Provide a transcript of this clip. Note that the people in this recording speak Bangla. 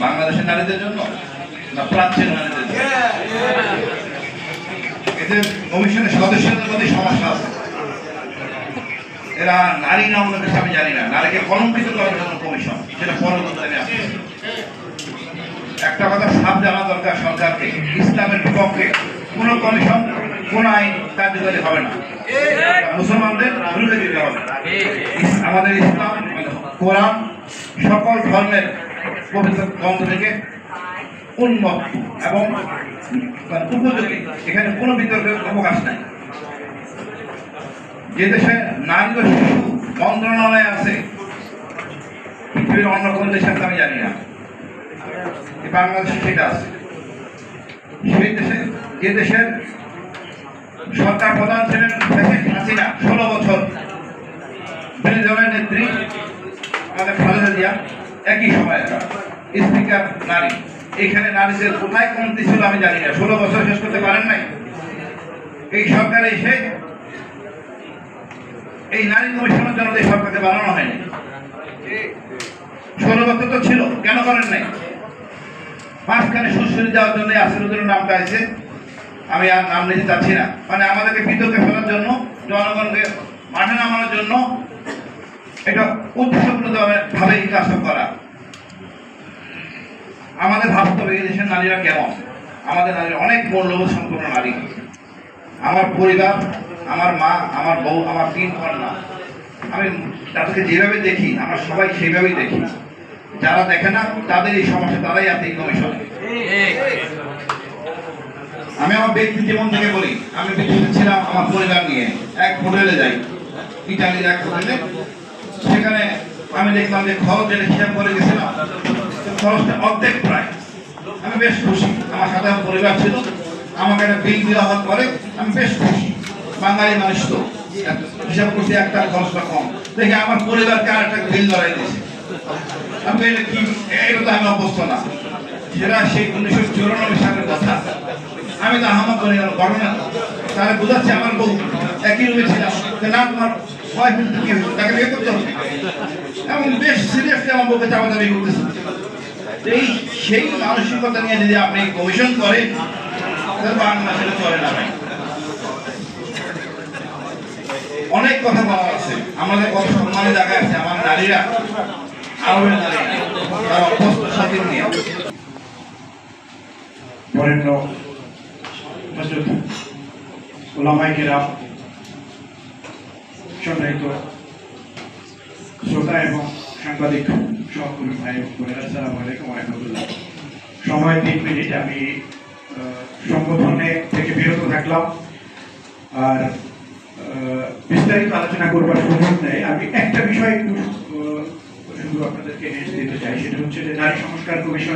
বাংলাদেশের নারীদের জন্য না প্রাচ্যের নারীদের জন্য? এদের কমিশনের সদস্যদের মধ্যে সমস্যা আছে। এরা নারী না অন্য কিছু আমি জানি না, নারীকে কলঙ্কিত করার জন্য কমিশন, সেটা পরবর্তীতে আসছে। একটা কথা সাফ জানা দরকার সরকারকে, ইসলামের বিপক্ষে কোন কমিশন কোন আইন কার্যকরী হবে না, মুসলমানদের বিরুদ্ধে দিতে হবে। আমাদের ইসলাম কোরআন সকল ধর্মের পবিত্র গ্রন্থ থেকে উন্মুক্ত এবং উপযোগী, এখানে কোনো বিতর্কের অবকাশ নাই। যে দেশে নারী ও শিশু মন্ত্রণালয় আছে পৃথিবীর অন্য কোনো দেশে আমি জানি না, বাংলাদেশে সেটা আছে। সেই দেশে, যে দেশের সরকার প্রধান ছিলেন শেখ হাসিনা 16 বছর, বিরোধী দলের নেত্রী আমাদের খালেদা জিয়া একই সময় স্পিকার নারী। এখানে নারীদের কোথায় কমতি ছিল আমি জানি না, 16 বছর শেষ করতে পারেন নাই। এই সরকার এসে এই নারী কমিশনের জন্য এই সরকারকে বানানো হয়নি। 16 বছর তো ছিল, কেন করেন নাই? মাঝখানে সুশ্রী যাওয়ার জন্য আসিরুদ্দিনের নামটা আছে, আমি আর নাম নিতে চাচ্ছি না। মানে আমাদেরকে বিতর্কে ফেলার জন্য, জনগণকে মাঠে নামানোর জন্য এটা উদ্দেশ্যপূর্ণভাবে এই কাজটা করা। আমাদের ভাবতে হবে এই দেশের নারীরা কেমন। আমাদের নারীরা অনেক মূল্যবোধ সম্পন্ন নারী। আমার পরিবার, আমার মা, আমার বউ, আমার 3 কন্যা, আমি তাদেরকে যেভাবে দেখি আমরা সবাই সেইভাবেই দেখি। যারা দেখে না তাদের এই সমস্যা, তারাই আছে এই কমিশনে। আমি আমার ব্যক্তি জীবন থেকে বলি, আমি বিদেশে ছিলাম আমার পরিবার নিয়ে, এক হোটেলে যাই, ইটালির এক হোটেলে। সেখানে আমি দেখলাম যে খরচ যেটা হিসাব করে গেছিলাম, খরচটা অর্ধেক প্রায়। আমি বেশ খুশি, আমার সাথে আমার পরিবার ছিল, আমাকে একটা বিল দেওয়া হওয়ার পরে আমি বেশ খুশি। বাঙালি মানুষ তো হিসাব করছি একটা খরচটা কম, দেখে আমার পরিবারকে আর একটা বিল ধরাই দিয়েছে। আমি এটা কি, এটা তো আমি অভ্যস্ত না। সেটা সেই 1994 সালের কথা। আমি তো হামা করি ঘটনা, তারা বোঝাচ্ছে আমার বউ একই রুমে ছিলাম, না তোমার বয়ফ্রেন্ড কি হয়েছে, তাকে বিয়ে করতে হবে। এবং বেশ সিরিয়াসলি আমার বউকে চাপাচাপি করতেছে। এই সেই মানসিকতা নিয়ে যদি আপনি কমিশন করেন তাহলে বাংলাদেশে চলে না। ভাই, অনেক কথা বলা আছে, আমাদের কত সম্মানের জায়গায় আছে। আমার নারীরা, আরবের নারীরা, তারা অভ্যস্ত স্বাধীন নিয়ে বরেণ্য হযরত উলামায়ে কেরাম, সম্মানিত শ্রোতা এবং সাংবাদিক সহকর্মী ভাই বোনেরা, আসসালামু আলাইকুম ওয়া রাহমাতুল্লাহ। সময় 3 মিনিট, আমি সংগঠনে থেকে বিরত থাকলাম আর বিস্তারিত আলোচনা করবার সুযোগ নেই। আমি একটা বিষয় শুধু আপনাদেরকে নিয়ে দিতে চাই, সেটা হচ্ছে যে নারী সংস্কার কমিশনের